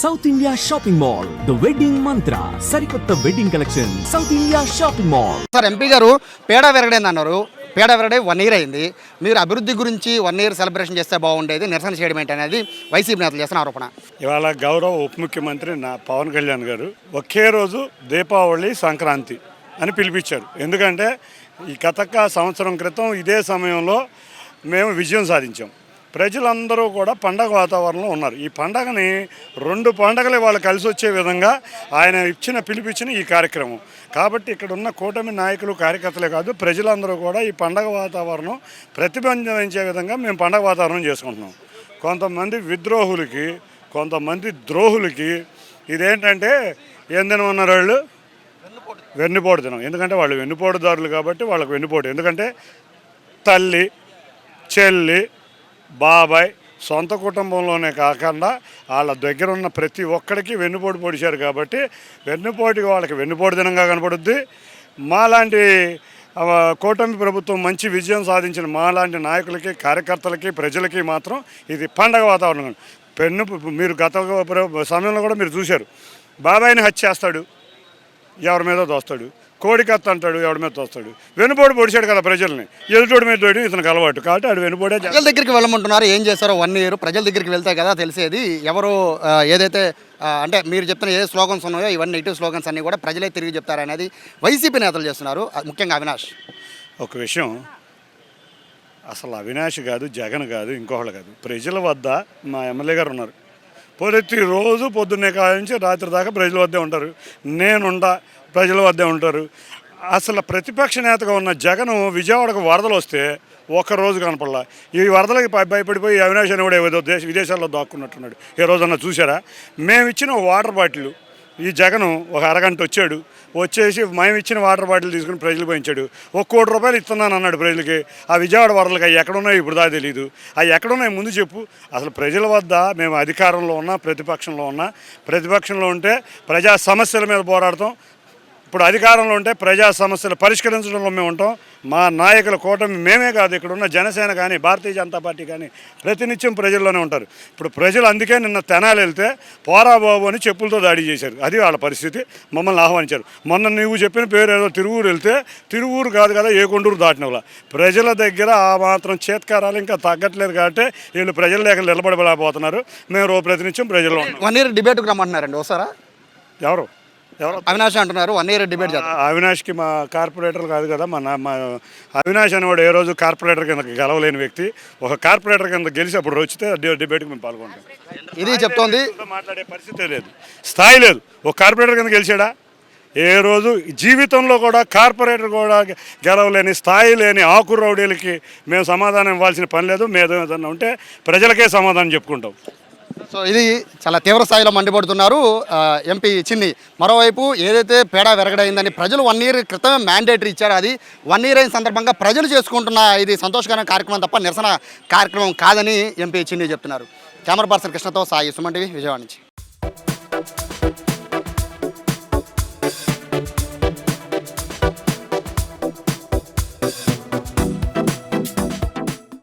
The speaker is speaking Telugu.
South India shopping mall the wedding మంత్ర సరికొత్త wedding collection south India shopping mall. Sir MP గారు పేడ వెరగడైంది అన్నారు. పేడ వెరగడే 1 year అయింది. మీరు అభివృద్ధి గురించి 1 year సెలబ్రేషన్ చేస్తే బాగుండేది, నిరసన చేయడం ఏంటి అనేది వైసీపీ నేతలు చేస్తున్న ఆరోపణ. ఇవాళ గౌరవ ఉప ముఖ్యమంత్రి పవన్ కళ్యాణ్ గారు ఒకే రోజు దీపావళి సంక్రాంతి అని పిలిపించారు. ఎందుకంటే ఈ సంవత్సరం క్రితం ఇదే సమయంలో మేము విజయం సాధించాం. ప్రజలందరూ కూడా పండగ వాతావరణంలో ఉన్నారు. ఈ పండగని 2 పండగలు వాళ్ళు కలిసి వచ్చే విధంగా ఆయన పిలిపించిన ఈ కార్యక్రమం. కాబట్టి ఇక్కడ ఉన్న కూటమి నాయకులు కార్యకర్తలే కాదు, ప్రజలందరూ కూడా ఈ పండగ వాతావరణం ప్రతిబింబించే విధంగా మేము పండగ వాతావరణం చేసుకుంటున్నాం. కొంతమంది విద్రోహులకి, కొంతమంది ద్రోహులకి ఇదేంటంటే ఏం తినమన్నారు వాళ్ళు? వెన్నుపోటు తినం. ఎందుకంటే వాళ్ళు వెన్నుపోటుదారులు కాబట్టి వాళ్ళకు వెన్నుపోటు. ఎందుకంటే తల్లి, చెల్లి, బాబాయ్ సొంత కుటుంబంలోనే కాకుండా వాళ్ళ దగ్గర ఉన్న ప్రతి ఒక్కడికి వెన్నుపోటు పొడిచారు. కాబట్టి వెన్నుపోటుకి వాళ్ళకి వెన్నుపోటు దినంగా కనపడుద్ది. మాలాంటి కూటమి ప్రభుత్వం మంచి విజయం సాధించిన మాలాంటి నాయకులకి, కార్యకర్తలకి, ప్రజలకి మాత్రం ఇది పండగ వాతావరణం. మీరు గత సమయంలో కూడా మీరు చూశారు, బాబాయిని హత్య చేస్తాడు, ఎవరి మీద దోస్తాడు, కోడికత్త అంటాడు, ఎవడి మీద తోస్తాడు. వెనుపోటు పొడిచాడు కదా ప్రజల్ని, ఎదుటోడి మీద తోయడం ఇతనికి అలవాటు. కాబట్టి ఆడు వెనుపోడే. ప్రజల దగ్గరికి వెళ్ళమంటున్నారు, ఏం చేస్తారో 1 year ప్రజల దగ్గరికి వెళ్తే కదా తెలిసేది. ఎవరు ఏదైతే అంటే మీరు చెప్తున్న ఏ స్లోగన్స్ ఉన్నాయో ఇవన్నీ నెగిటివ్ స్లోగన్స్ అన్నీ కూడా ప్రజలే తిరిగి చెప్తారనేది వైసీపీ నేతలు చేస్తున్నారు, ముఖ్యంగా అవినాష్. ఒక విషయం, అసలు అవినాష్ కాదు, జగన్ కాదు, ఇంకొకళ్ళు కాదు, ప్రజల వద్ద మా ఎమ్మెల్యే గారు ఉన్నారు. ప్రతిరోజు పొద్దున్నే కాయించి రాత్రి దాకా ప్రజల వద్దే ఉంటారు. నేనుండా ప్రజల వద్దే ఉంటారు. అసలు ప్రతిపక్ష నేతగా ఉన్న జగన్ విజయవాడకు వరదలు వస్తే ఒక్కరోజు కనపడలా. ఈ వరదలకి భయపడిపోయి అవినాష్ అని కూడా ఏదో విదేశాల్లో దాక్కున్నట్టున్నాడు. ఏ రోజన్నా చూసారా? మేము ఇచ్చిన వాటర్ బాటిల్ ఈ జగన్ ఒక అరగంట వచ్చేసి మేము ఇచ్చిన వాటర్ బాటిల్ తీసుకుని ప్రజలు పోయించాడు. 1 కోటి రూపాయలు ఇస్తున్నాను అన్నాడు ప్రజలకి. ఆ విజయవాడ వరదలకి అవి ఎక్కడున్నాయి ఇప్పుడు దాకా తెలియదు. అవి ఎక్కడున్నాయి ముందు చెప్పు. అసలు ప్రజల వద్ద మేము అధికారంలో ఉన్నా, ప్రతిపక్షంలో ఉంటే ప్రజా సమస్యల మీద పోరాడతాం. ఇప్పుడు అధికారంలో ఉంటే ప్రజా సమస్యలు పరిష్కరించడంలో మేము ఉంటాం. మా నాయకుల కూటమి మేమే కాదు, ఇక్కడ ఉన్న జనసేన కానీ, భారతీయ జనతా పార్టీ కానీ ప్రతినిత్యం ప్రజల్లోనే ఉంటారు. ఇప్పుడు ప్రజలు అందుకే నిన్న తెనాలి వెళ్తే పోరా బాబు అని చెప్పులతో దాడి చేశారు. అది వాళ్ళ పరిస్థితి. మమ్మల్ని ఆహ్వానించారు. మొన్న నువ్వు చెప్పిన పేరు ఏదో తిరువూరు వెళ్తే తిరువూరు కాదు కదా, ఏ కొండూరు దాటిన వాళ్ళ. ప్రజల దగ్గర ఆ మాత్రం చేత్కారాలు ఇంకా తగ్గట్లేదు. కాబట్టి వీళ్ళు ప్రజల దగ్గర నిలబడలేకపోతున్నారు. మేము ప్రతినిత్యం ప్రజల్లో ఉన్నాం. 1 year డిబేట్కి రమ్మంటున్నారండి. ఒకసారా ఎవరు అవినాష్ అంటున్నారు 1 year డిబేట్ చేద్దాం. అవినాష్కి మా కార్పొరేటర్ కాదు కదా, మా అవినాష్ అనేవాడు ఏ రోజు కార్పొరేటర్ కింద గెలవలేని వ్యక్తి. ఒక కార్పొరేటర్ కింద గెలిచి అప్పుడు వచ్చితే డిబేట్కి మేము పాల్గొంటాం. ఇది చెప్తోంది. మాట్లాడే పరిస్థితే లేదు, స్థాయి లేదు. ఒక కార్పొరేటర్ కింద గెలిచాడా? ఏ రోజు జీవితంలో కూడా కార్పొరేటర్ కూడా గెలవలేని స్థాయి లేని ఆకు రౌడీలకి మేము సమాధానం ఇవ్వాల్సిన పని లేదు. మేము ఏదన్నా ఉంటే ప్రజలకే సమాధానం చెప్పుకుంటాం. సో ఇది చాలా తీవ్ర స్థాయిలో మండిపడుతున్నారు ఎంపీ చిన్ని. మరోవైపు ఏదైతే పేడ వెరగడైందని ప్రజలు 1 year క్రితమే మ్యాండేటరీ ఇచ్చారు, అది 1 year అయిన సందర్భంగా ప్రజలు చేసుకుంటున్న ఇది సంతోషకరమైన కార్యక్రమం తప్ప నిరసన కార్యక్రమం కాదని ఎంపీ చిన్ని చెప్తున్నారు. కెమెరా పర్సన్ కృష్ణతో సాయి, సుమన్ టీవీ, విజయవాడ నుంచి.